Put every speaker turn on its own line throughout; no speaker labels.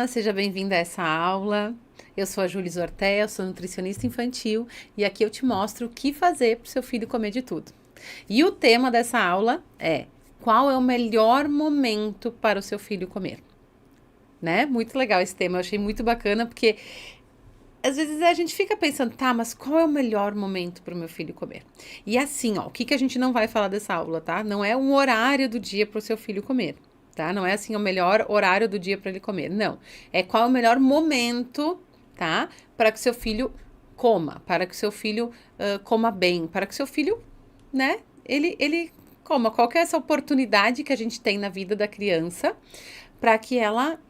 Olá, seja bem-vinda a essa aula. Eu sou a Júlia Zortea, sou nutricionista infantil e aqui eu te mostro o que fazer para o seu filho comer de tudo. E o tema dessa aula é: qual é o melhor momento para o seu filho comer? Né? Muito legal esse tema, eu achei muito bacana porque às vezes a gente fica pensando, tá, mas qual é o melhor momento para o meu filho comer? E assim, ó, o que a gente não vai falar dessa aula, tá? Não é um horário do dia para o seu filho comer. Tá? Não é assim o melhor horário do dia para ele comer, não. É qual é o melhor momento, tá? Para que o seu filho coma, para que o seu filho coma bem, para que o seu filho, né? Ele coma. Qual que é essa oportunidade que a gente tem na vida da criança para que ela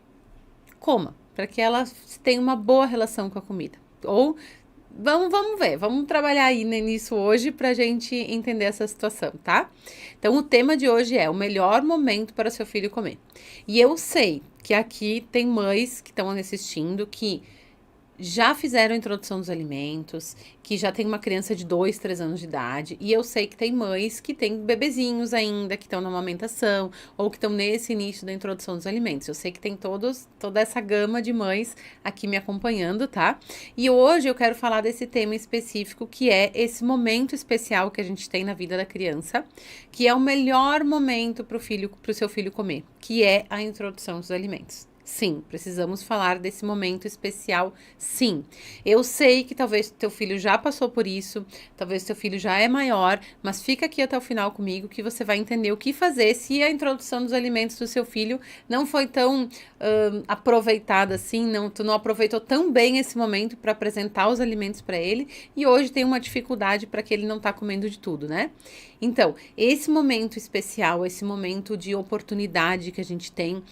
coma, para que ela tenha uma boa relação com a comida. Ou vamos ver, vamos trabalhar aí nisso hoje pra gente entender essa situação, tá? Então, o tema de hoje é o melhor momento para seu filho comer. E eu sei que aqui tem mães que estão assistindo que já fizeram a introdução dos alimentos, que já tem uma criança de 2, 3 anos de idade, e eu sei que tem mães que têm bebezinhos ainda, que estão na amamentação, ou que estão nesse início da introdução dos alimentos. Eu sei que tem toda essa gama de mães aqui me acompanhando, tá? E hoje eu quero falar desse tema específico, que é esse momento especial que a gente tem na vida da criança, que é o melhor momento para o seu filho comer, que é a introdução dos alimentos. Sim, precisamos falar desse momento especial, sim. Eu sei que talvez teu filho já passou por isso, talvez teu filho já é maior, mas fica aqui até o final comigo que você vai entender o que fazer se a introdução dos alimentos do seu filho não foi tão aproveitada assim, tu não aproveitou tão bem esse momento para apresentar os alimentos para ele e hoje tem uma dificuldade para que ele não tá comendo de tudo, né? Então, esse momento especial, esse momento de oportunidade que a gente tem,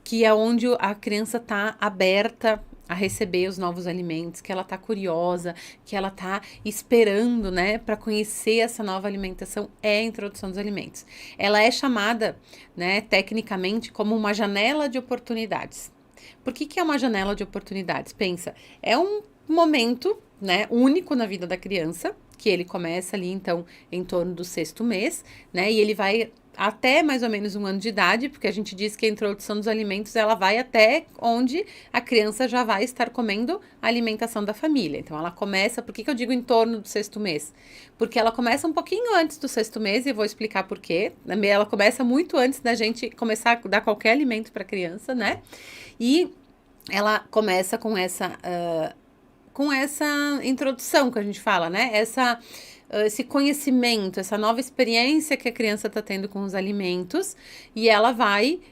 que é onde a criança está aberta a receber os novos alimentos, que ela está curiosa, que ela está esperando, né, para conhecer essa nova alimentação, é a introdução dos alimentos. Ela é chamada, né, tecnicamente como uma janela de oportunidades. Por que é uma janela de oportunidades? Pensa, é um momento, né, único na vida da criança, que ele começa ali, então, em torno do 6º mês, né, e ele vai até mais ou menos 1 ano de idade, porque a gente diz que a introdução dos alimentos, ela vai até onde a criança já vai estar comendo a alimentação da família. Então, ela começa, por que eu digo em torno do 6º mês? Porque ela começa um pouquinho antes do 6º mês, e eu vou explicar por quê. Ela começa muito antes da gente começar a dar qualquer alimento para a criança, né? E ela começa com essa introdução que a gente fala, né? Esse conhecimento, essa nova experiência que a criança está tendo com os alimentos, e ela vai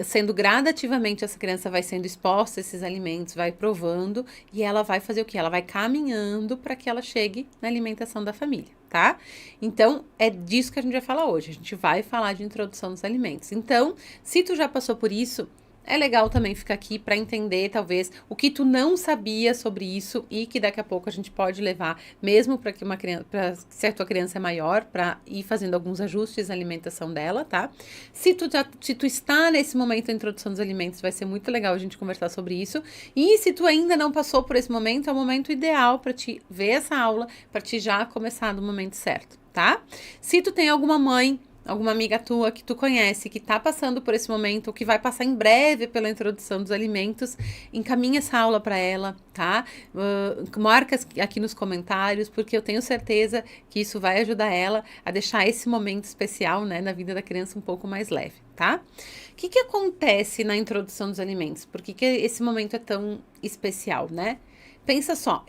sendo gradativamente, essa criança vai sendo exposta a esses alimentos, vai provando, e ela vai fazer o quê? Ela vai caminhando para que ela chegue na alimentação da família, tá? Então, é disso que a gente vai falar hoje, a gente vai falar de introdução dos alimentos. Então, se tu já passou por isso, é legal também ficar aqui para entender, talvez, o que tu não sabia sobre isso e que daqui a pouco a gente pode levar, mesmo para que uma criança, se a tua criança é maior, para ir fazendo alguns ajustes na alimentação dela, tá? Se tu está nesse momento da introdução dos alimentos, vai ser muito legal a gente conversar sobre isso. E se tu ainda não passou por esse momento, é o momento ideal para te ver essa aula, para te já começar no momento certo, tá? Se tu tem alguma mãe, alguma amiga tua que tu conhece, que tá passando por esse momento, que vai passar em breve pela introdução dos alimentos, encaminha essa aula para ela, tá? Marca aqui nos comentários, porque eu tenho certeza que isso vai ajudar ela a deixar esse momento especial, né, na vida da criança um pouco mais leve, tá? O que acontece na introdução dos alimentos? Por que esse momento é tão especial, né? Pensa só,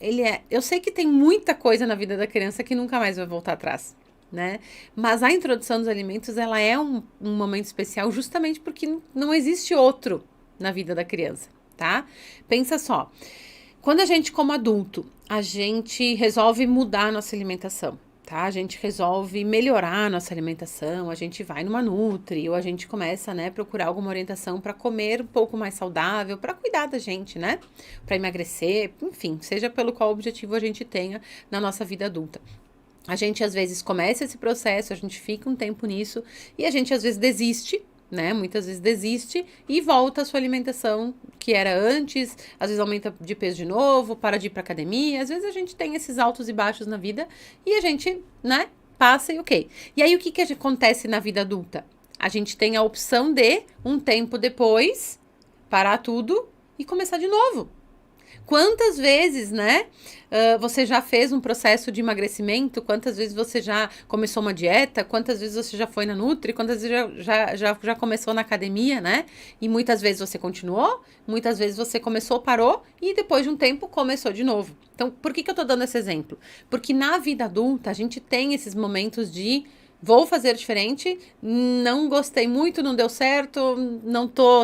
eu sei que tem muita coisa na vida da criança que nunca mais vai voltar atrás, né? Mas a introdução dos alimentos, ela é um momento especial justamente porque não existe outro na vida da criança, tá? Pensa só, quando a gente como adulto, a gente resolve mudar a nossa alimentação, tá? A gente resolve melhorar a nossa alimentação, a gente vai numa Nutri, ou a gente começa, né, procurar alguma orientação para comer um pouco mais saudável, para cuidar da gente, né? Para emagrecer, enfim, seja pelo qual objetivo a gente tenha na nossa vida adulta. A gente às vezes começa esse processo, a gente fica um tempo nisso e a gente às vezes desiste, né? Muitas vezes desiste e volta à sua alimentação que era antes, às vezes aumenta de peso de novo, para de ir para academia, às vezes a gente tem esses altos e baixos na vida e a gente, né, passa e ok. E aí o que acontece na vida adulta? A gente tem a opção de, um tempo depois, parar tudo e começar de novo. Quantas vezes, né, você já fez um processo de emagrecimento? Quantas vezes você já começou uma dieta? Quantas vezes você já foi na Nutri? Quantas vezes já começou na academia, né? E muitas vezes você continuou, muitas vezes você começou, parou e depois de um tempo começou de novo. Então, por que eu tô dando esse exemplo? Porque na vida adulta a gente tem esses momentos de vou fazer diferente, não gostei muito, não deu certo,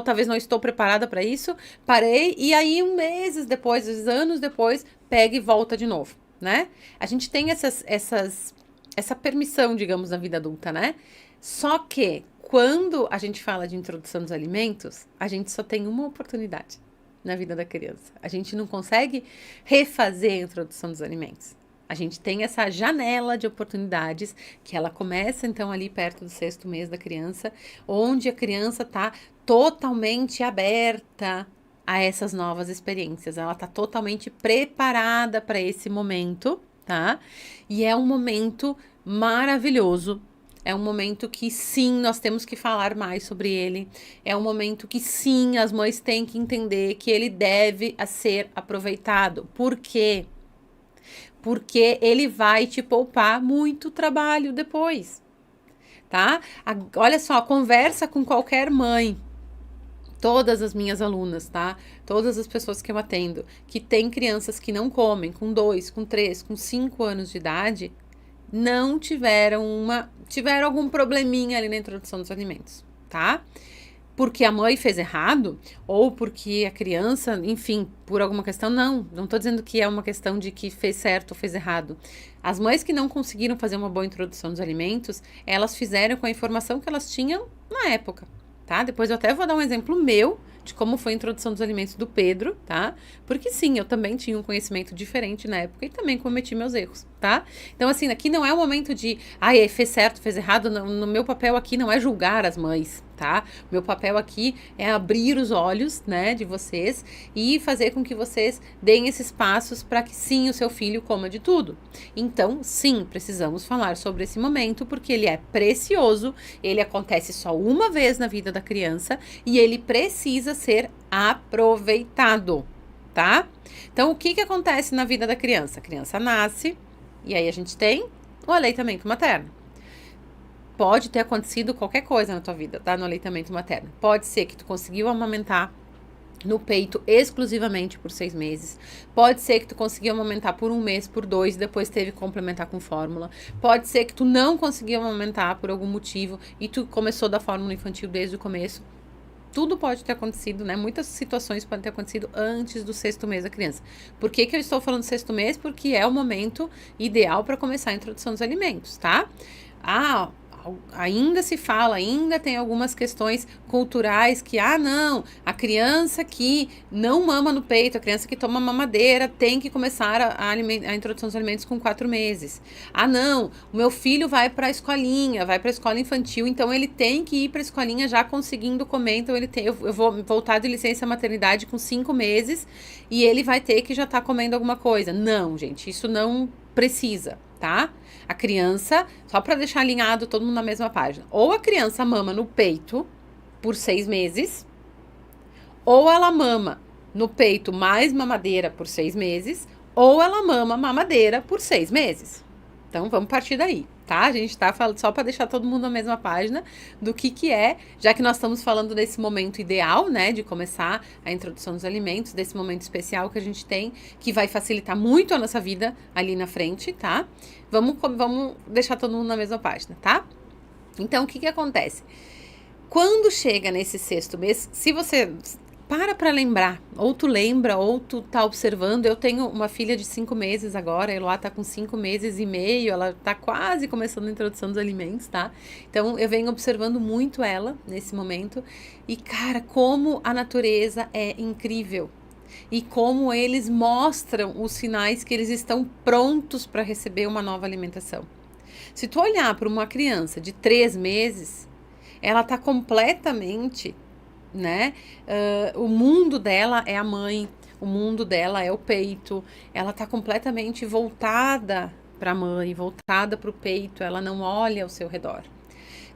talvez não estou preparada para isso, parei, e aí meses depois, anos depois, pega e volta de novo, né? A gente tem essa permissão, digamos, na vida adulta, né? Só que quando a gente fala de introdução dos alimentos, a gente só tem uma oportunidade na vida da criança. A gente não consegue refazer a introdução dos alimentos. A gente tem essa janela de oportunidades que ela começa, então, ali perto do 6º mês da criança, onde a criança está totalmente aberta a essas novas experiências. Ela está totalmente preparada para esse momento, tá? E é um momento maravilhoso. É um momento que, sim, nós temos que falar mais sobre ele. É um momento que, sim, as mães têm que entender que ele deve ser aproveitado. Por quê? Porque ele vai te poupar muito trabalho depois, tá? Olha só, conversa com qualquer mãe, todas as minhas alunas, tá? Todas as pessoas que eu atendo, que tem crianças que não comem, com 2, com 3, com 5 anos de idade, não tiveram algum probleminha ali na introdução dos alimentos, tá? Porque a mãe fez errado, ou porque a criança, enfim, por alguma questão, não tô dizendo que é uma questão de que fez certo ou fez errado. As mães que não conseguiram fazer uma boa introdução dos alimentos, elas fizeram com a informação que elas tinham na época, tá? Depois eu até vou dar um exemplo meu de como foi a introdução dos alimentos do Pedro, tá? Porque sim, eu também tinha um conhecimento diferente na época e também cometi meus erros, tá? Então, assim, aqui não é o momento de, fez certo, fez errado, no meu papel aqui não é julgar as mães, tá? Meu papel aqui é abrir os olhos, né, de vocês e fazer com que vocês deem esses passos para que sim, o seu filho coma de tudo. Então, sim, precisamos falar sobre esse momento porque ele é precioso, ele acontece só uma vez na vida da criança e ele precisa ser aproveitado, tá? Então, o que acontece na vida da criança? A criança nasce e aí a gente tem o aleitamento materno. Pode ter acontecido qualquer coisa na tua vida, tá? No aleitamento materno. Pode ser que tu conseguiu amamentar no peito exclusivamente por 6 meses. Pode ser que tu conseguiu amamentar por 1 mês, por 2, depois teve que complementar com fórmula. Pode ser que tu não conseguiu amamentar por algum motivo e tu começou da fórmula infantil desde o começo. Tudo pode ter acontecido, né? Muitas situações podem ter acontecido antes do 6º mês da criança. Por que eu estou falando do 6º mês? Porque é o momento ideal para começar a introdução dos alimentos, tá? Ainda se fala, ainda tem algumas questões culturais que, não, a criança que não mama no peito, a criança que toma mamadeira tem que começar a introdução dos alimentos com 4 meses. Não, o meu filho vai para a escolinha, vai para a escola infantil, então ele tem que ir para a escolinha já conseguindo comer, então eu vou voltar de licença maternidade com 5 meses e ele vai ter que já estar comendo alguma coisa. Não, gente, isso não precisa, tá? A criança, só para deixar alinhado todo mundo na mesma página, ou a criança mama no peito por 6 meses, ou ela mama no peito mais mamadeira por 6 meses, ou ela mama mamadeira por 6 meses. Então, vamos partir daí, tá? A gente tá falando só para deixar todo mundo na mesma página do que é, já que nós estamos falando desse momento ideal, né, de começar a introdução dos alimentos, desse momento especial que a gente tem, que vai facilitar muito a nossa vida ali na frente, tá? Vamos deixar todo mundo na mesma página, tá? Então, o que acontece? Quando chega nesse 6º mês, se você para lembrar, ou tu lembra, ou tu tá observando. Eu tenho uma filha de 5 meses agora, a Eloá tá com 5 meses e meio, ela tá quase começando a introdução dos alimentos, tá? Então, eu venho observando muito ela nesse momento, e cara, como a natureza é incrível, e como eles mostram os sinais que eles estão prontos para receber uma nova alimentação. Se tu olhar para uma criança de 3 meses, ela tá completamente, né? O mundo dela é a mãe, o mundo dela é o peito, ela tá completamente voltada para a mãe, voltada para o peito, ela não olha ao seu redor.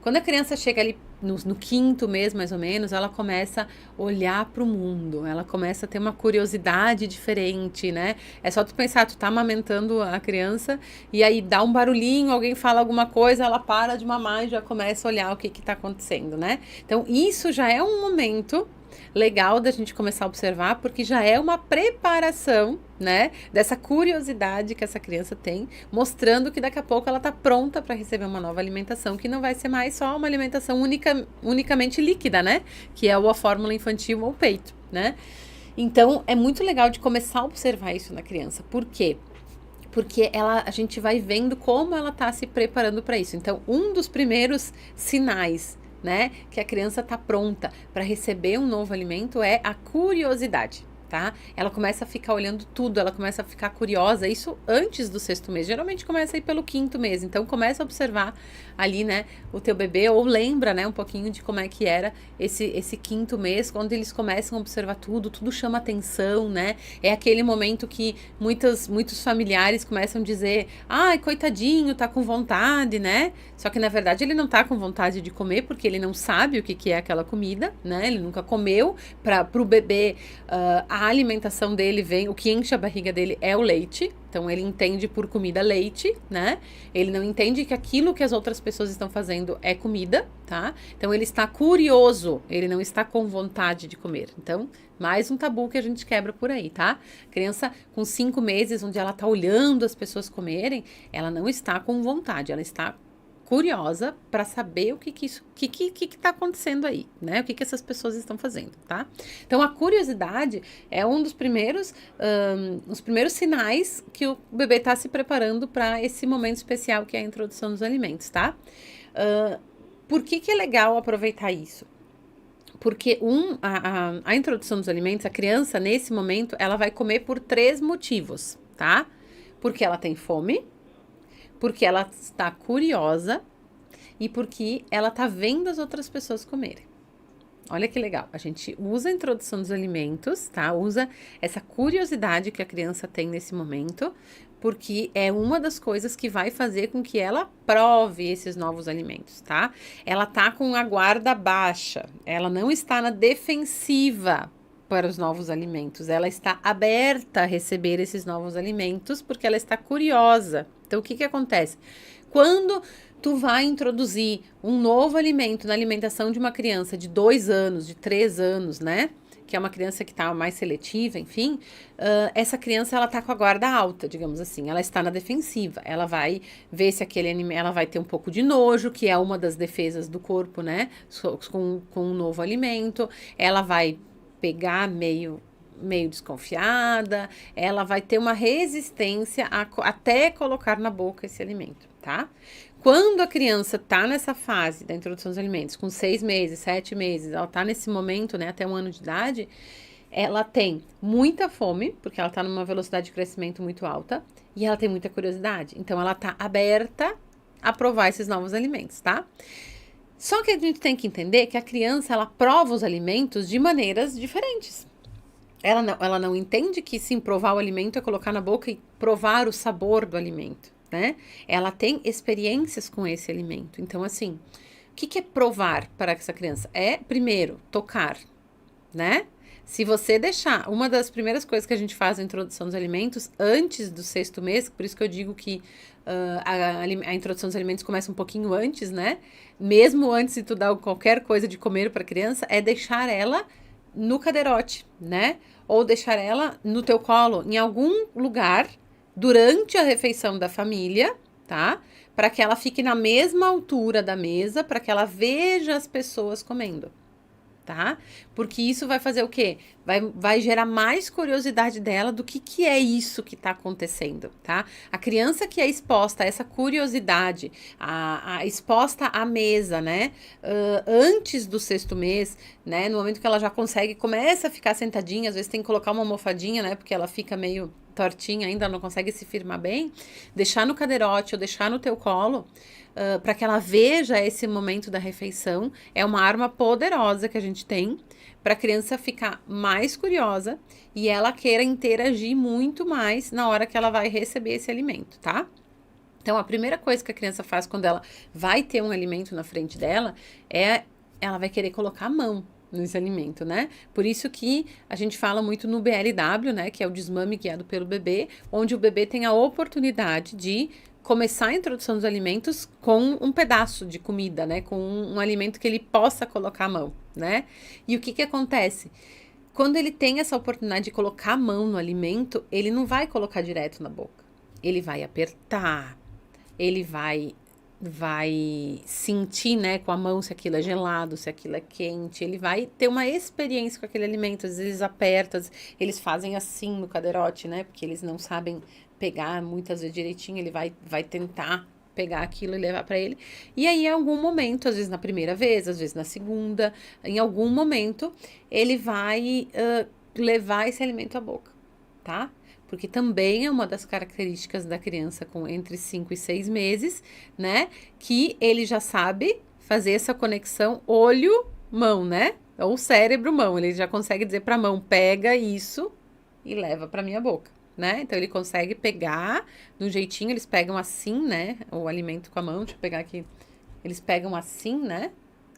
Quando a criança chega ali no quinto mês, mais ou menos, ela começa a olhar para o mundo, ela começa a ter uma curiosidade diferente, né? É só tu pensar, tu tá amamentando a criança e aí dá um barulhinho, alguém fala alguma coisa, ela para de mamar e já começa a olhar o que tá acontecendo, né? Então, isso já é um momento legal da gente começar a observar, porque já é uma preparação, né, dessa curiosidade que essa criança tem, mostrando que daqui a pouco ela está pronta para receber uma nova alimentação, que não vai ser mais só uma alimentação unicamente líquida, né, que é a fórmula infantil ou peito, né. Então, é muito legal de começar a observar isso na criança. Por quê? Porque a gente vai vendo como ela está se preparando para isso. Então, um dos primeiros sinais, né, que a criança está pronta para receber um novo alimento é a curiosidade, tá? Ela começa a ficar olhando tudo, ela começa a ficar curiosa, isso antes do sexto mês, geralmente começa aí pelo quinto mês, então começa a observar ali, né, o teu bebê, ou lembra, né, um pouquinho de como é que era esse quinto mês, quando eles começam a observar tudo chama atenção, né, é aquele momento que muitos familiares começam a dizer, ai, coitadinho, tá com vontade, né, só que na verdade ele não tá com vontade de comer, porque ele não sabe o que é aquela comida, né, ele nunca comeu, pro bebê, a alimentação dele vem, o que enche a barriga dele é o leite, então ele entende por comida leite, né? Ele não entende que aquilo que as outras pessoas estão fazendo é comida, tá? Então ele está curioso, ele não está com vontade de comer. Então, mais um tabu que a gente quebra por aí, tá? Criança com 5 meses, onde ela tá olhando as pessoas comerem, ela não está com vontade, ela está curiosa para saber o que tá acontecendo aí, né? O que essas pessoas estão fazendo, tá? Então, a curiosidade é um dos primeiros, os primeiros sinais que o bebê está se preparando para esse momento especial que é a introdução dos alimentos, tá? Por que é legal aproveitar isso? Porque a introdução dos alimentos, a criança, nesse momento, ela vai comer por 3 motivos, tá? Porque ela tem fome, porque ela está curiosa e porque ela está vendo as outras pessoas comerem. Olha que legal, a gente usa a introdução dos alimentos, tá? Usa essa curiosidade que a criança tem nesse momento, porque é uma das coisas que vai fazer com que ela prove esses novos alimentos, tá? Ela tá com a guarda baixa, ela não está na defensiva para os novos alimentos, ela está aberta a receber esses novos alimentos porque ela está curiosa. Então, o que acontece? Quando tu vai introduzir um novo alimento na alimentação de uma criança de 2 anos, de 3 anos, né? Que é uma criança que está mais seletiva, enfim, essa criança, ela tá com a guarda alta, digamos assim, ela está na defensiva, ela vai ver se aquele alimento, ela vai ter um pouco de nojo, que é uma das defesas do corpo, né? Com um novo alimento, ela vai pegar meio desconfiada, ela vai ter uma resistência até colocar na boca esse alimento, tá? Quando a criança tá nessa fase da introdução dos alimentos, com 6 meses, 7 meses, ela tá nesse momento, né, até 1 ano de idade, ela tem muita fome, porque ela tá numa velocidade de crescimento muito alta, e ela tem muita curiosidade. Então, ela tá aberta a provar esses novos alimentos, tá? Só que a gente tem que entender que a criança, ela prova os alimentos de maneiras diferentes. Ela não entende que sim, provar o alimento é colocar na boca e provar o sabor do alimento, né? Ela tem experiências com esse alimento. Então, assim, o que é provar para essa criança? É, primeiro, tocar, né? Se você deixar, uma das primeiras coisas que a gente faz na introdução dos alimentos, antes do 6º mês, por isso que eu digo que a introdução dos alimentos começa um pouquinho antes, né? Mesmo antes de tu dar qualquer coisa de comer para a criança, é deixar ela no cadeirote, né? Ou deixar ela no teu colo, em algum lugar, durante a refeição da família, tá? Para que ela fique na mesma altura da mesa, para que ela veja as pessoas comendo, tá? Porque isso vai fazer o quê? Vai gerar mais curiosidade dela do que é isso que tá acontecendo, tá? A criança que é exposta a essa curiosidade, exposta à mesa, né? Antes do 6º mês, né? No momento que ela já começa a ficar sentadinha, às vezes tem que colocar uma almofadinha, né? Porque ela fica meio tortinha ainda, não consegue se firmar bem, deixar no cadeirote ou deixar no teu colo, para que ela veja esse momento da refeição, é uma arma poderosa que a gente tem para a criança ficar mais curiosa e ela queira interagir muito mais na hora que ela vai receber esse alimento, tá? Então, a primeira coisa que a criança faz quando ela vai ter um alimento na frente dela é ela vai querer colocar a mão nesse alimento, né? Por isso que a gente fala muito no BLW, né? Que é o desmame guiado pelo bebê, onde o bebê tem a oportunidade de começar a introdução dos alimentos com um pedaço de comida, né? Com um alimento que ele possa colocar a mão, né? E o que que acontece? Quando ele tem essa oportunidade de colocar a mão no alimento, ele não vai colocar direto na boca. Ele vai apertar, ele vai sentir, né, com a mão se aquilo é gelado, se aquilo é quente, ele vai ter uma experiência com aquele alimento, às vezes eles apertam, eles fazem assim no cadeirote, né, porque eles não sabem pegar muitas vezes direitinho, ele vai tentar pegar aquilo e levar para ele, e aí em algum momento, às vezes na primeira vez, às vezes na segunda, em algum momento, ele vai levar esse alimento à boca, tá? Porque também é uma das características da criança com entre 5 e 6 meses, né? Que ele já sabe fazer essa conexão olho-mão, né? Ou cérebro-mão. Ele já consegue dizer para a mão, pega isso e leva para minha boca, né? Então ele consegue pegar de um jeitinho, eles pegam assim, né? O alimento com a mão, deixa eu pegar aqui. Eles pegam assim, né?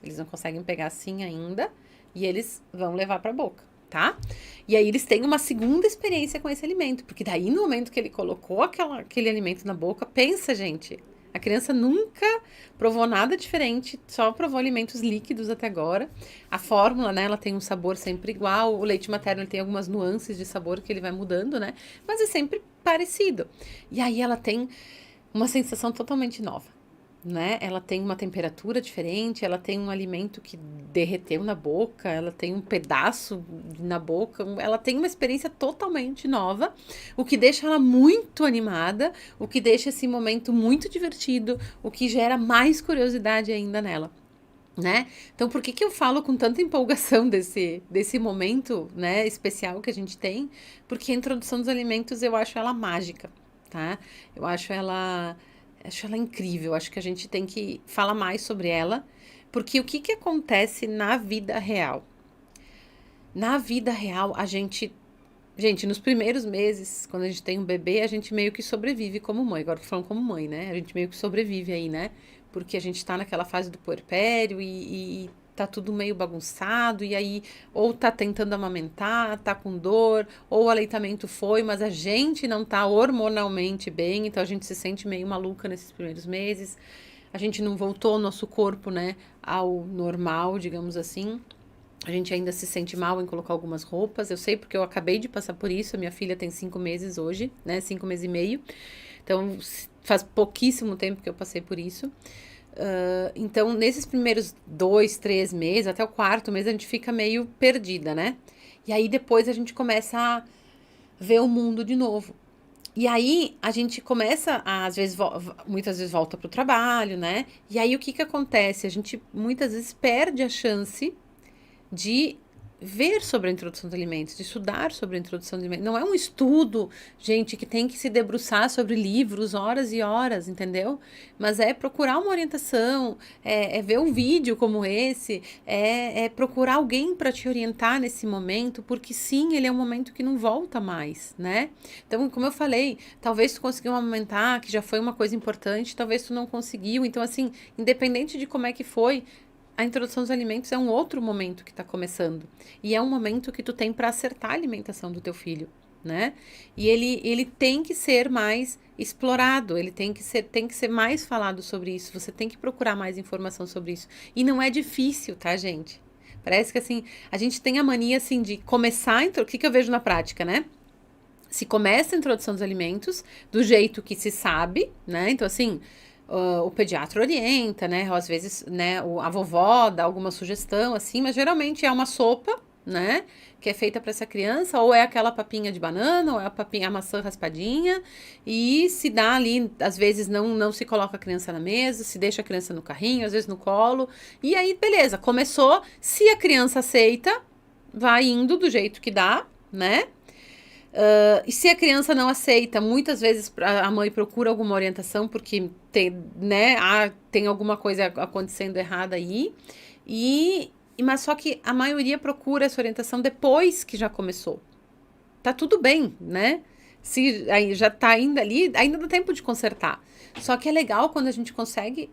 Eles não conseguem pegar assim ainda e eles vão levar para a boca. Tá? E aí eles têm uma segunda experiência com esse alimento, porque daí no momento que ele colocou aquele alimento na boca, pensa, gente, a criança nunca provou nada diferente, só provou alimentos líquidos até agora. A fórmula, né, ela tem um sabor sempre igual, o leite materno ele tem algumas nuances de sabor que ele vai mudando, né, mas é sempre parecido. E aí ela tem uma sensação totalmente nova. Né? Ela tem uma temperatura diferente, ela tem um alimento que derreteu na boca, ela tem um pedaço na boca, ela tem uma experiência totalmente nova, o que deixa ela muito animada, o que deixa esse momento muito divertido, o que gera mais curiosidade ainda nela. Né? Então, por que eu falo com tanta empolgação desse momento, né, especial que a gente tem? Porque a introdução dos alimentos eu acho ela mágica, tá? Eu acho ela incrível, acho que a gente tem que falar mais sobre ela, porque o que que acontece na vida real? Na vida real, gente, nos primeiros meses, quando a gente tem um bebê, a gente meio que sobrevive como mãe. Agora tô falando como mãe, né? A gente meio que sobrevive aí, né? Porque a gente tá naquela fase do puerpério e tá tudo meio bagunçado, e aí ou tá tentando amamentar, tá com dor, ou o aleitamento foi, mas a gente não tá hormonalmente bem, então a gente se sente meio maluca nesses primeiros meses. A gente não voltou o nosso corpo, né, ao normal, digamos assim. A gente ainda se sente mal em colocar algumas roupas. Eu sei porque eu acabei de passar por isso. A minha filha tem 5 meses hoje, né? 5 meses e meio. Então, faz pouquíssimo tempo que eu passei por isso. Então, nesses primeiros 2, 3 meses, até o quarto mês, a gente fica meio perdida, né? E aí, depois, a gente começa a ver o mundo de novo. E aí, a gente começa, às vezes, muitas vezes volta pro trabalho, né? E aí, o que que acontece? A gente, muitas vezes, perde a chance de ver sobre a introdução de alimentos, de estudar sobre a introdução de alimentos. Não é um estudo, gente, que tem que se debruçar sobre livros horas e horas, entendeu? Mas é procurar uma orientação, é ver um vídeo como esse, é procurar alguém para te orientar nesse momento, porque sim, ele é um momento que não volta mais, né? Então, como eu falei, talvez tu conseguiu amamentar, que já foi uma coisa importante, talvez tu não conseguiu. Então, assim, independente de como é que foi, a introdução dos alimentos é um outro momento que está começando. E é um momento que tu tem para acertar a alimentação do teu filho, né? E ele tem que ser mais explorado, ele tem que ser mais falado sobre isso. Você tem que procurar mais informação sobre isso. E não é difícil, tá, gente? Parece que, assim, a gente tem a mania, assim, de começar... O que eu vejo na prática, né? Se começa a introdução dos alimentos do jeito que se sabe, né? Então, assim... o pediatra orienta, né? Ou às vezes, né, a vovó dá alguma sugestão, assim, mas geralmente é uma sopa, né? Que é feita para essa criança, ou é aquela papinha de banana, ou é a maçã raspadinha, e se dá ali, às vezes não se coloca a criança na mesa, se deixa a criança no carrinho, às vezes no colo, e aí, beleza, começou, se a criança aceita, vai indo do jeito que dá, né? E se a criança não aceita, muitas vezes a mãe procura alguma orientação porque tem, né, tem alguma coisa acontecendo errada aí. Mas só que a maioria procura essa orientação depois que já começou. Tá tudo bem, né? Se aí já tá ainda ali, ainda dá tempo de consertar. Só que é legal quando a gente consegue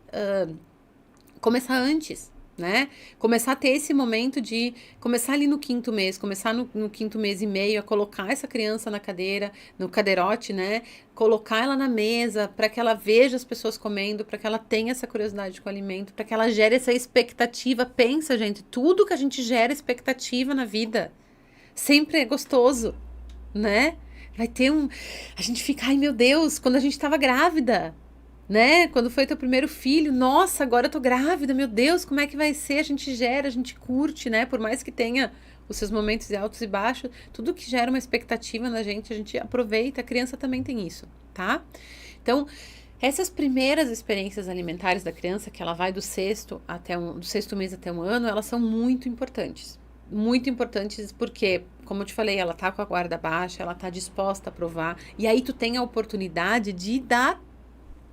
começar antes, né? Começar a ter esse momento de começar ali no quinto mês, começar no quinto mês e meio a colocar essa criança na cadeira, no cadeirote, né? Colocar ela na mesa para que ela veja as pessoas comendo, para que ela tenha essa curiosidade com o alimento, para que ela gere essa expectativa. Pensa, gente, tudo que a gente gera expectativa na vida sempre é gostoso, né? Vai ter um. A gente fica, ai meu Deus, quando a gente tava grávida, né? Quando foi teu primeiro filho, nossa, agora eu tô grávida, meu Deus, como é que vai ser? A gente gera, a gente curte, né? Por mais que tenha os seus momentos de altos e baixos, tudo que gera uma expectativa na gente, a gente aproveita. A criança também tem isso, tá? Então, essas primeiras experiências alimentares da criança, que ela vai do sexto do sexto mês até um ano, elas são muito importantes. Muito importantes porque, como eu te falei, ela tá com a guarda baixa, ela tá disposta a provar, e aí tu tem a oportunidade de dar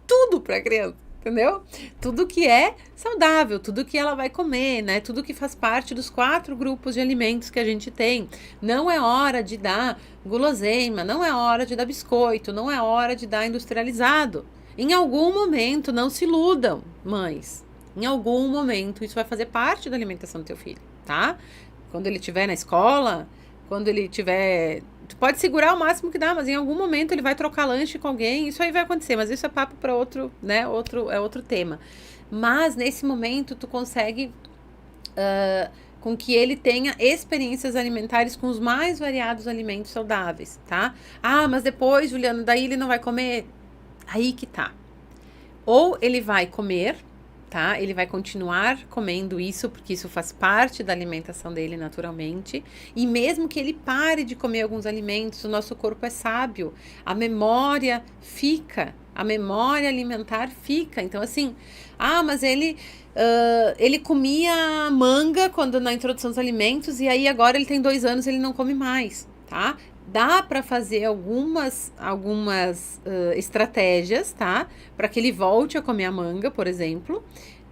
tudo para a criança, entendeu? Tudo que é saudável, tudo que ela vai comer, né? Tudo que faz parte dos 4 grupos de alimentos que a gente tem. Não é hora de dar guloseima, não é hora de dar biscoito, não é hora de dar industrializado. Em algum momento, não se iludam, mães. Em algum momento, isso vai fazer parte da alimentação do teu filho, tá? Quando ele estiver na escola, quando ele tiver... Tu pode segurar o máximo que dá, mas em algum momento ele vai trocar lanche com alguém, isso aí vai acontecer, mas isso é papo para outro, né, é outro tema. Mas nesse momento tu consegue com que ele tenha experiências alimentares com os mais variados alimentos saudáveis, tá? Ah, mas depois, Juliana, daí ele não vai comer? Aí que tá. Ou ele vai comer, tá? Ele vai continuar comendo isso, porque isso faz parte da alimentação dele naturalmente. E mesmo que ele pare de comer alguns alimentos, o nosso corpo é sábio. A memória fica, a memória alimentar fica. Então, assim, mas ele comia manga quando na introdução dos alimentos, e aí agora ele tem 2 anos, ele não come mais, tá? Dá para fazer algumas estratégias, tá? Para que ele volte a comer a manga, por exemplo,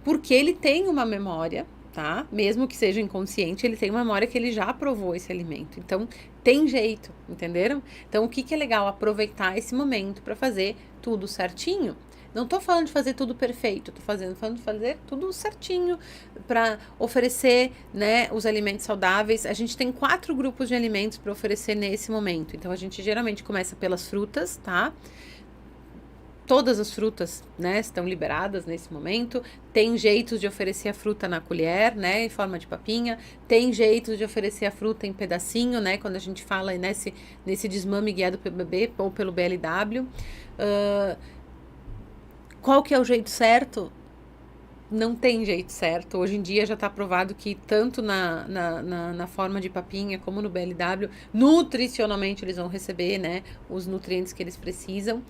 porque ele tem uma memória, tá? Mesmo que seja inconsciente, ele tem uma memória que ele já provou esse alimento. Então, tem jeito, entenderam? Então, o que é legal? Aproveitar esse momento para fazer tudo certinho. Não tô falando de fazer tudo perfeito, tô falando de fazer tudo certinho para oferecer, né, os alimentos saudáveis. A gente tem 4 grupos de alimentos para oferecer nesse momento. Então, a gente geralmente começa pelas frutas, tá? Todas as frutas, né, estão liberadas nesse momento. Tem jeitos de oferecer a fruta na colher, né, em forma de papinha. Tem jeitos de oferecer a fruta em pedacinho, né, quando a gente fala nesse desmame guiado pelo bebê ou pelo BLW. Qual que é o jeito certo? Não tem jeito certo. Hoje em dia já está provado que tanto na forma de papinha como no BLW, nutricionalmente eles vão receber, né, os nutrientes que eles precisam.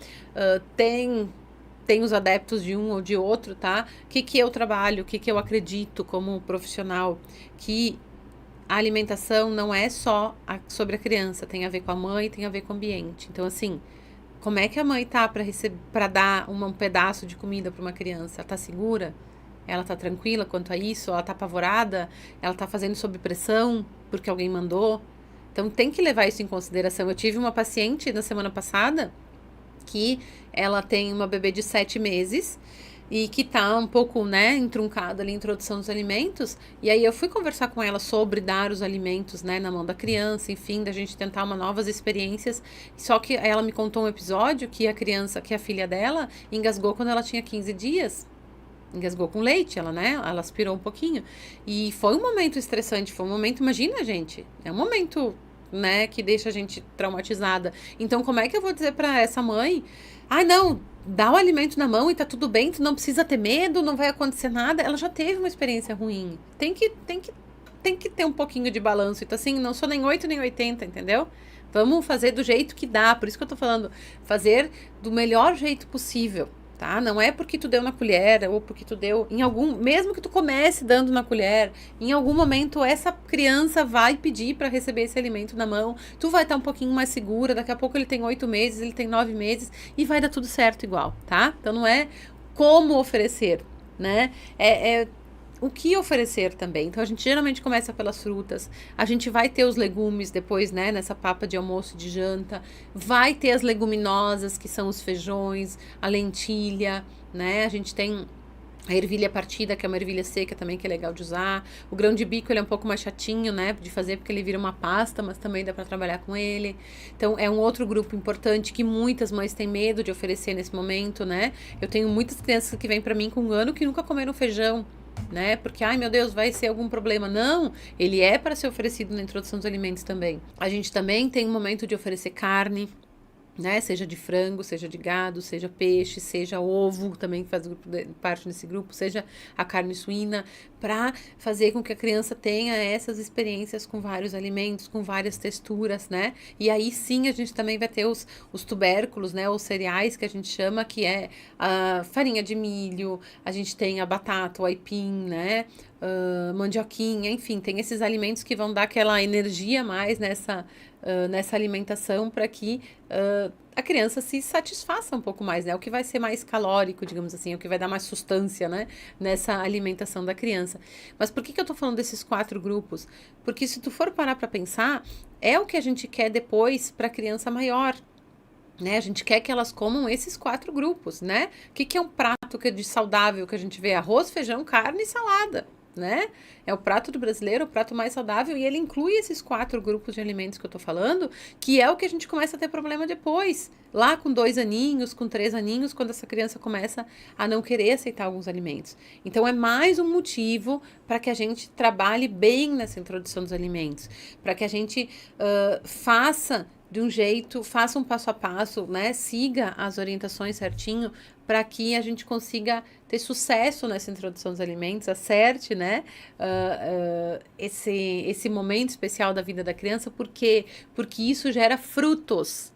Tem os adeptos de um ou de outro, tá? O que eu trabalho, o que eu acredito como profissional, que a alimentação não é só sobre a criança, tem a ver com a mãe, tem a ver com o ambiente. Então, assim, como é que a mãe tá para dar um pedaço de comida para uma criança? Ela tá segura? Ela tá tranquila quanto a isso? Ela tá apavorada? Ela tá fazendo sob pressão porque alguém mandou? Então tem que levar isso em consideração. Eu tive uma paciente na semana passada que ela tem uma bebê de 7 meses e que tá um pouco, né, entroncada ali a introdução dos alimentos, e aí eu fui conversar com ela sobre dar os alimentos, né, na mão da criança, enfim, da gente tentar uma novas experiências, só que ela me contou um episódio que a filha dela engasgou quando ela tinha 15 dias, engasgou com leite, ela aspirou um pouquinho, e foi um momento estressante, foi um momento, imagina, gente, é um momento, né, que deixa a gente traumatizada. Então, como é que eu vou dizer pra essa mãe, não, dá o alimento na mão e tá tudo bem, tu não precisa ter medo, não vai acontecer nada. Ela já teve uma experiência ruim. Tem que ter um pouquinho de balanço. Então, assim, não sou nem 8 nem 80, entendeu? Vamos fazer do jeito que dá. Por isso que eu tô falando, fazer do melhor jeito possível, tá? Não é porque tu deu na colher ou porque tu deu mesmo que tu comece dando na colher, em algum momento essa criança vai pedir para receber esse alimento na mão, tu vai estar um pouquinho mais segura, daqui a pouco ele tem 8 meses, ele tem 9 meses e vai dar tudo certo igual, tá? Então não é como oferecer, né? o que oferecer também. Então, a gente geralmente começa pelas frutas, a gente vai ter os legumes depois, né, nessa papa de almoço e de janta, vai ter as leguminosas, que são os feijões, a lentilha, né, a gente tem a ervilha partida, que é uma ervilha seca também, que é legal de usar. O grão de bico, ele é um pouco mais chatinho, né, de fazer, porque ele vira uma pasta, mas também dá para trabalhar com ele. Então, é um outro grupo importante que muitas mães têm medo de oferecer nesse momento, né. Eu tenho muitas crianças que vêm para mim com 1 ano que nunca comeram feijão, né, porque, ai meu Deus, vai ser algum problema. Não, ele é para ser oferecido na introdução dos alimentos também. A gente também tem um momento de oferecer carne, né, seja de frango, seja de gado, seja peixe, seja ovo, também faz parte desse grupo, seja a carne suína, para fazer com que a criança tenha essas experiências com vários alimentos, com várias texturas, né, e aí sim a gente também vai ter os tubérculos, né, os cereais que a gente chama, que é a farinha de milho, a gente tem a batata, o aipim, né, mandioquinha, enfim, tem esses alimentos que vão dar aquela energia mais nessa alimentação para que a criança se satisfaça um pouco mais, né? O que vai ser mais calórico, digamos assim, o que vai dar mais sustância, né? Nessa alimentação da criança. Mas por que eu tô falando desses 4 grupos? Porque se tu for parar para pensar, é o que a gente quer depois para a criança maior, né? A gente quer que elas comam esses 4 grupos, né? O que é um prato que é de saudável que a gente vê? Arroz, feijão, carne e salada, né? É o prato do brasileiro, o prato mais saudável, e ele inclui esses 4 grupos de alimentos que eu tô falando, que é o que a gente começa a ter problema depois, lá com 2 aninhos, com 3 aninhos, quando essa criança começa a não querer aceitar alguns alimentos. Então, é mais um motivo para que a gente trabalhe bem nessa introdução dos alimentos, para que a gente faça de um jeito, faça um passo a passo, né? Siga as orientações certinho, para que a gente consiga ter sucesso nessa introdução dos alimentos, acerte, né, esse momento especial da vida da criança, porque isso gera frutos,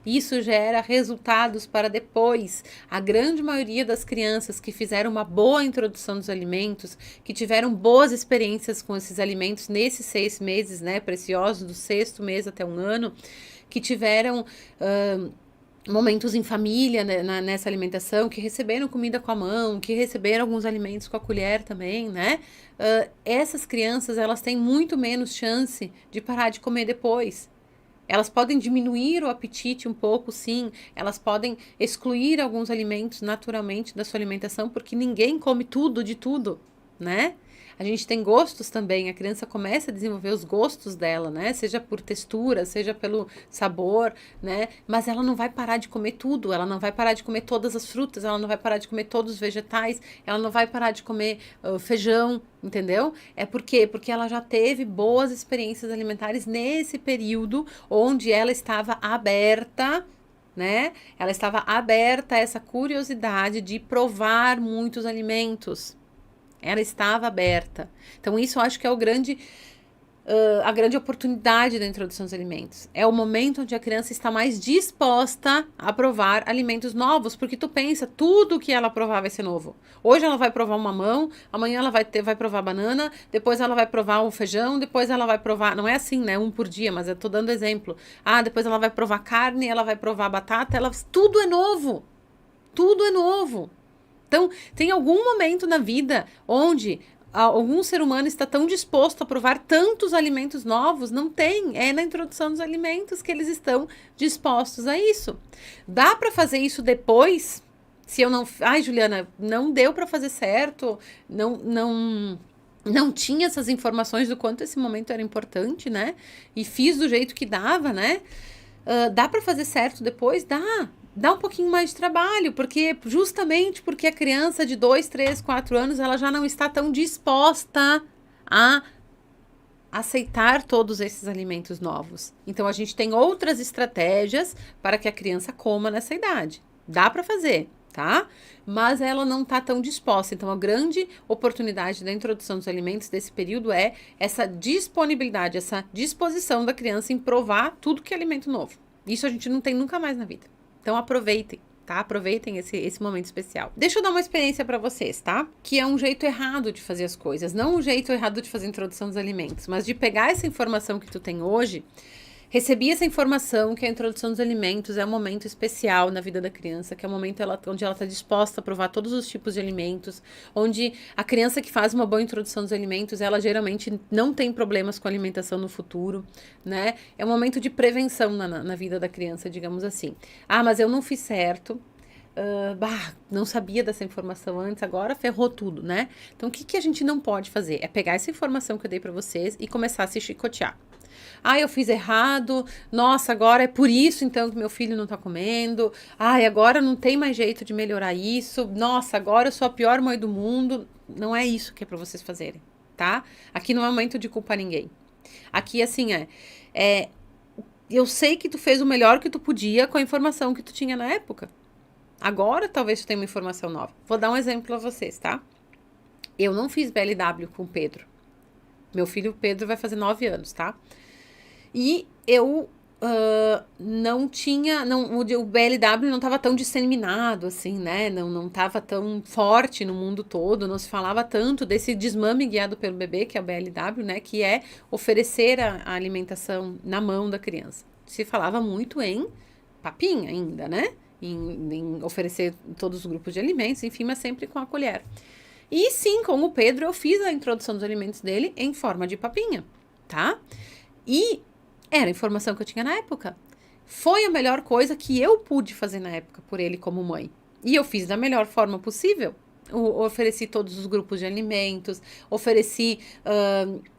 isso gera resultados para depois. A grande maioria das crianças que fizeram uma boa introdução dos alimentos, que tiveram boas experiências com esses alimentos nesses 6 meses, né, preciosos, do 6º mês até 1 ano, que tiveram momentos em família, né, nessa alimentação, que receberam comida com a mão, que receberam alguns alimentos com a colher também, né? Essas crianças, elas têm muito menos chance de parar de comer depois. Elas podem diminuir o apetite um pouco, sim. Elas podem excluir alguns alimentos naturalmente da sua alimentação, porque ninguém come tudo de tudo, né? A gente tem gostos também, a criança começa a desenvolver os gostos dela, né? Seja por textura, seja pelo sabor, né? Mas ela não vai parar de comer tudo, ela não vai parar de comer todas as frutas, ela não vai parar de comer todos os vegetais, ela não vai parar de comer feijão, entendeu? É por quê? Porque ela já teve boas experiências alimentares nesse período onde ela estava aberta, né? Ela estava aberta a essa curiosidade de provar muitos alimentos. Ela estava aberta. Então, isso eu acho que é a grande oportunidade da introdução dos alimentos. É o momento onde a criança está mais disposta a provar alimentos novos, porque tu pensa, tudo que ela provar vai ser novo. Hoje ela vai provar um mamão, amanhã ela vai provar banana, depois ela vai provar o feijão, depois ela vai provar, não é assim, né, 1 por dia, mas eu tô dando exemplo. Depois ela vai provar carne, ela vai provar batata, tudo é novo. Tudo é novo. Então, tem algum momento na vida onde algum ser humano está tão disposto a provar tantos alimentos novos? Não tem. É na introdução dos alimentos que eles estão dispostos a isso. Dá para fazer isso depois? Se eu não... Ai, Juliana, não deu para fazer certo, não tinha essas informações do quanto esse momento era importante, né? E fiz do jeito que dava, né? Dá para fazer certo depois? Dá um pouquinho mais de trabalho, justamente porque a criança de 2, 3, 4 anos, ela já não está tão disposta a aceitar todos esses alimentos novos. Então, a gente tem outras estratégias para que a criança coma nessa idade. Dá para fazer, tá? Mas ela não está tão disposta. Então, a grande oportunidade da introdução dos alimentos desse período é essa disponibilidade, essa disposição da criança em provar tudo que é alimento novo. Isso a gente não tem nunca mais na vida. Então, aproveitem, tá? Aproveitem esse momento especial. Deixa eu dar uma experiência para vocês, tá? Que é um jeito errado de fazer as coisas. Não um jeito errado de fazer a introdução dos alimentos, mas de pegar essa informação que tu tem hoje Recebi essa informação que a introdução dos alimentos é um momento especial na vida da criança, que é um momento onde ela está disposta a provar todos os tipos de alimentos, onde a criança que faz uma boa introdução dos alimentos, ela geralmente não tem problemas com alimentação no futuro, né? É um momento de prevenção na vida da criança, digamos assim. Ah, mas eu não fiz certo. Não sabia dessa informação antes, agora ferrou tudo, né? Então, o que a gente não pode fazer? É pegar essa informação que eu dei para vocês e começar a se chicotear. Ah, eu fiz errado. Nossa, agora é por isso então que meu filho não tá comendo. Ai, agora não tem mais jeito de melhorar isso. Nossa, agora eu sou a pior mãe do mundo. Não é isso que é pra vocês fazerem, tá? Aqui não é momento de culpar ninguém. Aqui, assim, eu sei que tu fez o melhor que tu podia com a informação que tu tinha na época. Agora, talvez tu tenha uma informação nova. Vou dar um exemplo pra vocês, tá? Eu não fiz BLW com o Pedro. Meu filho Pedro vai fazer 9 anos, tá? E eu não tinha, o BLW não estava tão disseminado assim, né? Não estava tão forte no mundo todo, não se falava tanto desse desmame guiado pelo bebê, que é o BLW, né? Que é oferecer a alimentação na mão da criança. Se falava muito em papinha ainda, né? Em oferecer todos os grupos de alimentos, enfim, mas sempre com a colher. E sim, com o Pedro eu fiz a introdução dos alimentos dele em forma de papinha, tá? E era a informação que eu tinha na época. Foi a melhor coisa que eu pude fazer na época por ele como mãe. E eu fiz da melhor forma possível. Ofereci todos os grupos de alimentos, ofereci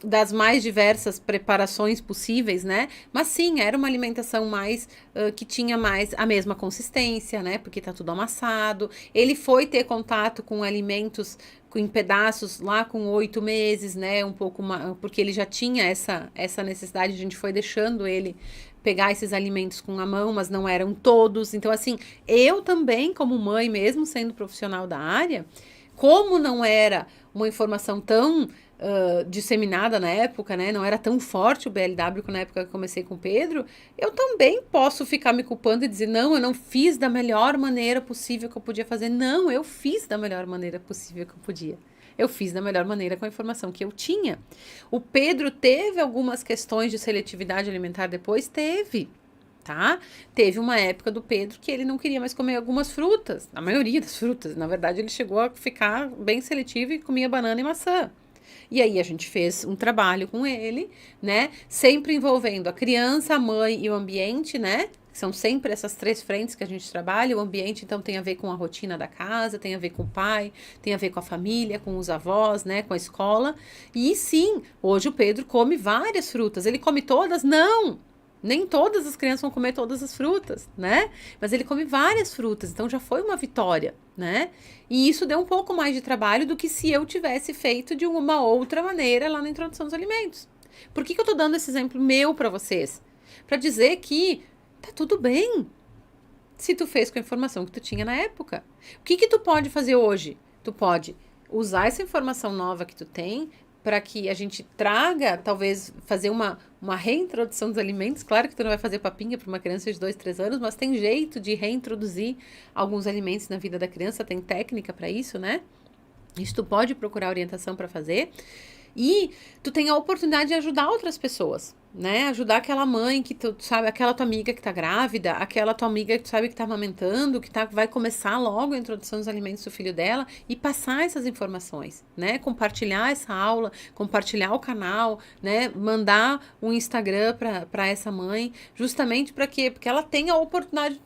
das mais diversas preparações possíveis, né? Mas sim, era uma alimentação mais que tinha mais a mesma consistência, né? Porque tá tudo amassado. Ele foi ter contato com alimentos em pedaços lá com 8 meses, né? Um pouco porque ele já tinha essa necessidade, a gente foi deixando ele pegar esses alimentos com a mão, mas não eram todos. Então, assim, eu também, como mãe, mesmo sendo profissional da área, como não era uma informação tão disseminada na época, né? Não era tão forte o BLW na época que eu comecei com o Pedro, eu também posso ficar me culpando e dizer, não, eu não fiz da melhor maneira possível que eu podia fazer. Não, eu fiz da melhor maneira possível que eu podia. Eu fiz da melhor maneira com a informação que eu tinha. O Pedro teve algumas questões de seletividade alimentar depois? Teve, tá? Teve uma época do Pedro que ele não queria mais comer algumas frutas, a maioria das frutas. Na verdade, ele chegou a ficar bem seletivo e comia banana e maçã. E aí a gente fez um trabalho com ele, né? Sempre envolvendo a criança, a mãe e o ambiente, né? São sempre essas 3 frentes que a gente trabalha. O ambiente, então, tem a ver com a rotina da casa, tem a ver com o pai, tem a ver com a família, com os avós, né? Com a escola. E sim, hoje o Pedro come várias frutas. Ele come todas? Não! Nem todas as crianças vão comer todas as frutas, né? Mas ele come várias frutas, então já foi uma vitória, né? E isso deu um pouco mais de trabalho do que se eu tivesse feito de uma outra maneira lá na introdução dos alimentos. Por que eu tô dando esse exemplo meu para vocês? Para dizer que tá tudo bem se tu fez com a informação que tu tinha na época. O que tu pode fazer hoje? Tu pode usar essa informação nova que tu tem para que a gente traga, talvez, fazer uma reintrodução dos alimentos. Claro que tu não vai fazer papinha para uma criança de 2, 3 anos, mas tem jeito de reintroduzir alguns alimentos na vida da criança, tem técnica para isso, né? Isso tu pode procurar orientação para fazer. E tu tem a oportunidade de ajudar outras pessoas, né? Ajudar aquela mãe que tu sabe, aquela tua amiga que tá grávida, aquela tua amiga que tu sabe que tá amamentando, que vai começar logo a introdução dos alimentos do filho dela e passar essas informações, né? Compartilhar essa aula, compartilhar o canal, né? Mandar um Instagram para essa mãe, justamente para quê? Porque ela tenha a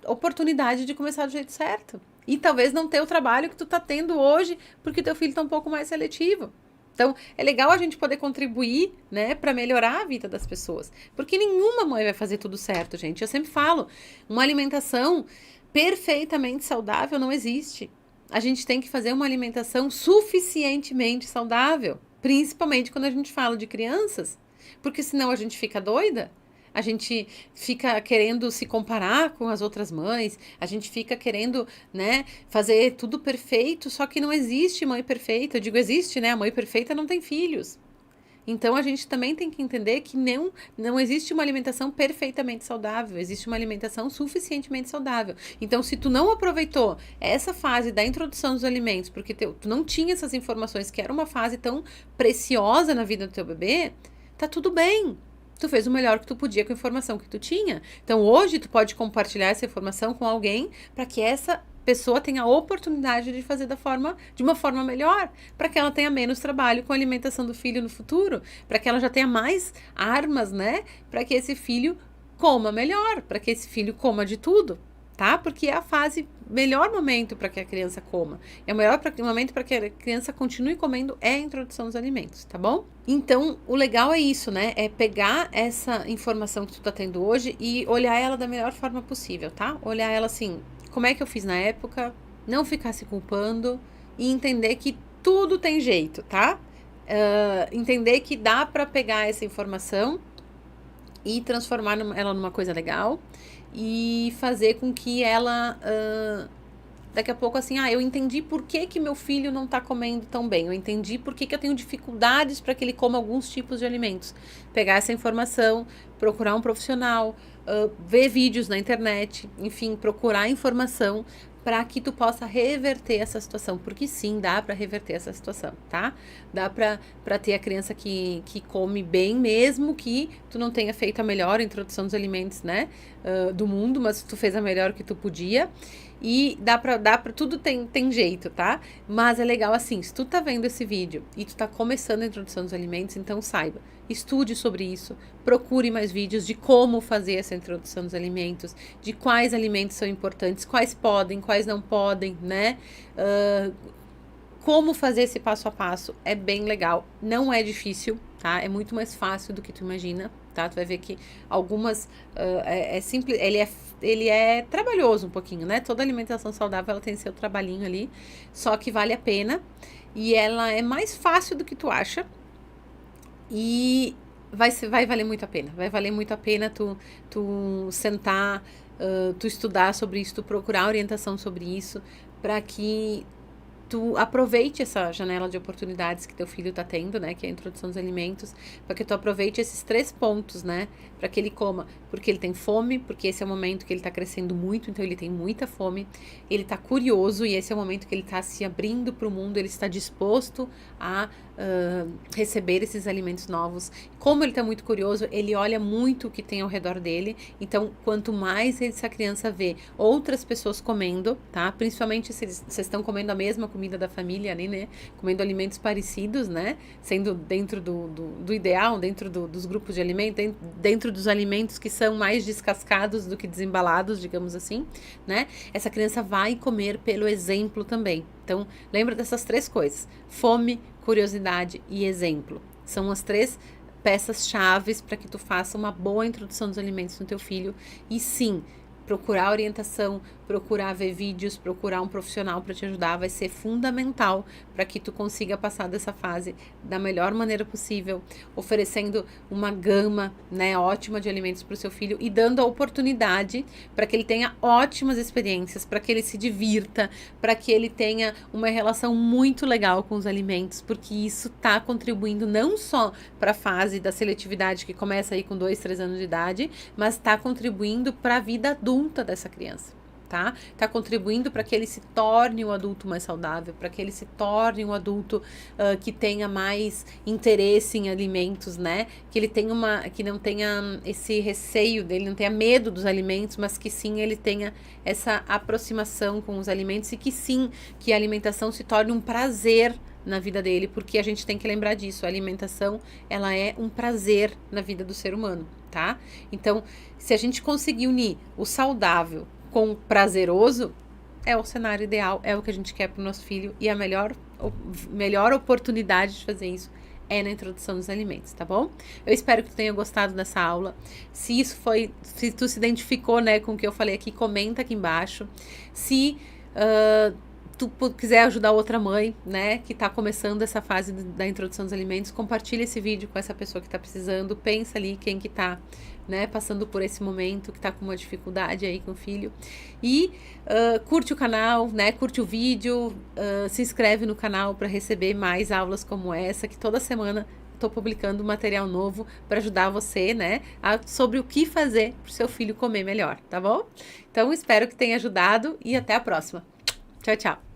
oportunidade de começar do jeito certo. E talvez não ter o trabalho que tu tá tendo hoje, porque teu filho tá um pouco mais seletivo. Então, é legal a gente poder contribuir, né, para melhorar a vida das pessoas. Porque nenhuma mãe vai fazer tudo certo, gente. Eu sempre falo, uma alimentação perfeitamente saudável não existe. A gente tem que fazer uma alimentação suficientemente saudável, principalmente quando a gente fala de crianças, porque senão a gente fica doida. A gente fica querendo se comparar com as outras mães, a gente fica querendo, né, fazer tudo perfeito, só que não existe mãe perfeita. Eu digo, existe, né? A mãe perfeita não tem filhos. Então, a gente também tem que entender que não existe uma alimentação perfeitamente saudável, existe uma alimentação suficientemente saudável. Então, se tu não aproveitou essa fase da introdução dos alimentos, porque tu não tinha essas informações, que era uma fase tão preciosa na vida do teu bebê, tá tudo bem. tu fez o melhor que tu podia com a informação que tu tinha. Então, hoje, tu pode compartilhar essa informação com alguém para que essa pessoa tenha a oportunidade de fazer de uma forma melhor, para que ela tenha menos trabalho com a alimentação do filho no futuro, para que ela já tenha mais armas, né? Para que esse filho coma melhor, para que esse filho coma de tudo, tá? Porque é a melhor momento para que a criança coma. É o melhor momento para que a criança continue comendo é a introdução dos alimentos, tá bom? Então, o legal é isso, né? É pegar essa informação que tu tá tendo hoje e olhar ela da melhor forma possível, tá? Olhar ela assim, como é que eu fiz na época, não ficar se culpando e entender que tudo tem jeito, tá? Entender que dá para pegar essa informação e transformar ela numa coisa legal e fazer com que ela, daqui a pouco assim, eu entendi por que meu filho não tá comendo tão bem, eu entendi por que eu tenho dificuldades para que ele coma alguns tipos de alimentos. Pegar essa informação, procurar um profissional, ver vídeos na internet, enfim, procurar informação para que tu possa reverter essa situação, porque sim, dá para reverter essa situação, tá? Dá para ter a criança que come bem, mesmo que tu não tenha feito a melhor introdução dos alimentos, né, do mundo, mas tu fez a melhor que tu podia. E dá pra tudo tem jeito, tá? Mas é legal assim, se tu tá vendo esse vídeo e tu tá começando a introdução dos alimentos, então saiba, estude sobre isso, procure mais vídeos de como fazer essa introdução dos alimentos, de quais alimentos são importantes, quais podem, quais não podem, né? Como fazer esse passo a passo é bem legal, não é difícil, tá? É muito mais fácil do que tu imagina, tá? Tu vai ver que algumas, é simples, ele é trabalhoso um pouquinho, né? Toda alimentação saudável, ela tem seu trabalhinho ali, só que vale a pena e ela é mais fácil do que tu acha e vai valer muito a pena. Vai valer muito a pena tu sentar, tu estudar sobre isso, tu procurar orientação sobre isso, para que tu aproveite essa janela de oportunidades que teu filho tá tendo, né, que é a introdução dos alimentos, para que tu aproveite esses 3 pontos, né, para que ele coma, porque ele tem fome, porque esse é o momento que ele tá crescendo muito, então ele tem muita fome, ele tá curioso e esse é o momento que ele tá se abrindo para o mundo, ele está disposto a receber esses alimentos novos. Como ele tá muito curioso, ele olha muito o que tem ao redor dele, então quanto mais essa criança vê outras pessoas comendo, tá, principalmente se vocês estão comendo a mesma comida da família ali, né, comendo alimentos parecidos, né, sendo dentro do ideal, dentro dos grupos de alimentos, dentro dos alimentos que são mais descascados do que desembalados, digamos assim, né, essa criança vai comer pelo exemplo também. Então, lembra dessas 3 coisas: fome, curiosidade e exemplo. São as 3 peças chaves para que tu faça uma boa introdução dos alimentos no teu filho. E sim, procurar orientação, procurar ver vídeos, procurar um profissional para te ajudar vai ser fundamental para que tu consiga passar dessa fase da melhor maneira possível, oferecendo uma gama, né, ótima de alimentos para o seu filho e dando a oportunidade para que ele tenha ótimas experiências, para que ele se divirta, para que ele tenha uma relação muito legal com os alimentos, porque isso está contribuindo não só para a fase da seletividade que começa aí com 2, 3 anos de idade, mas está contribuindo para a vida adulta dessa criança. Tá contribuindo para que ele se torne um adulto mais saudável, para que ele se torne um adulto que tenha mais interesse em alimentos, né? Que ele tenha que não tenha esse receio dele, não tenha medo dos alimentos, mas que sim ele tenha essa aproximação com os alimentos e que sim, que a alimentação se torne um prazer na vida dele, porque a gente tem que lembrar disso, a alimentação, ela é um prazer na vida do ser humano, tá? Então, se a gente conseguir unir o saudável com prazeroso, é o cenário ideal, é o que a gente quer para o nosso filho e a melhor oportunidade de fazer isso é na introdução dos alimentos, tá bom? Eu espero que tu tenha gostado dessa aula. Se tu se identificou, né, com o que eu falei aqui, comenta aqui embaixo. Se tu quiser ajudar outra mãe, né, que tá começando essa fase da introdução dos alimentos, compartilha esse vídeo com essa pessoa que tá precisando, pensa ali quem que tá, né, passando por esse momento, que tá com uma dificuldade aí com o filho, e curte o canal, né, curte o vídeo, se inscreve no canal para receber mais aulas como essa, que toda semana estou publicando material novo para ajudar você, né, sobre o que fazer para o seu filho comer melhor, tá bom? Então, espero que tenha ajudado e até a próxima. Tchau, tchau!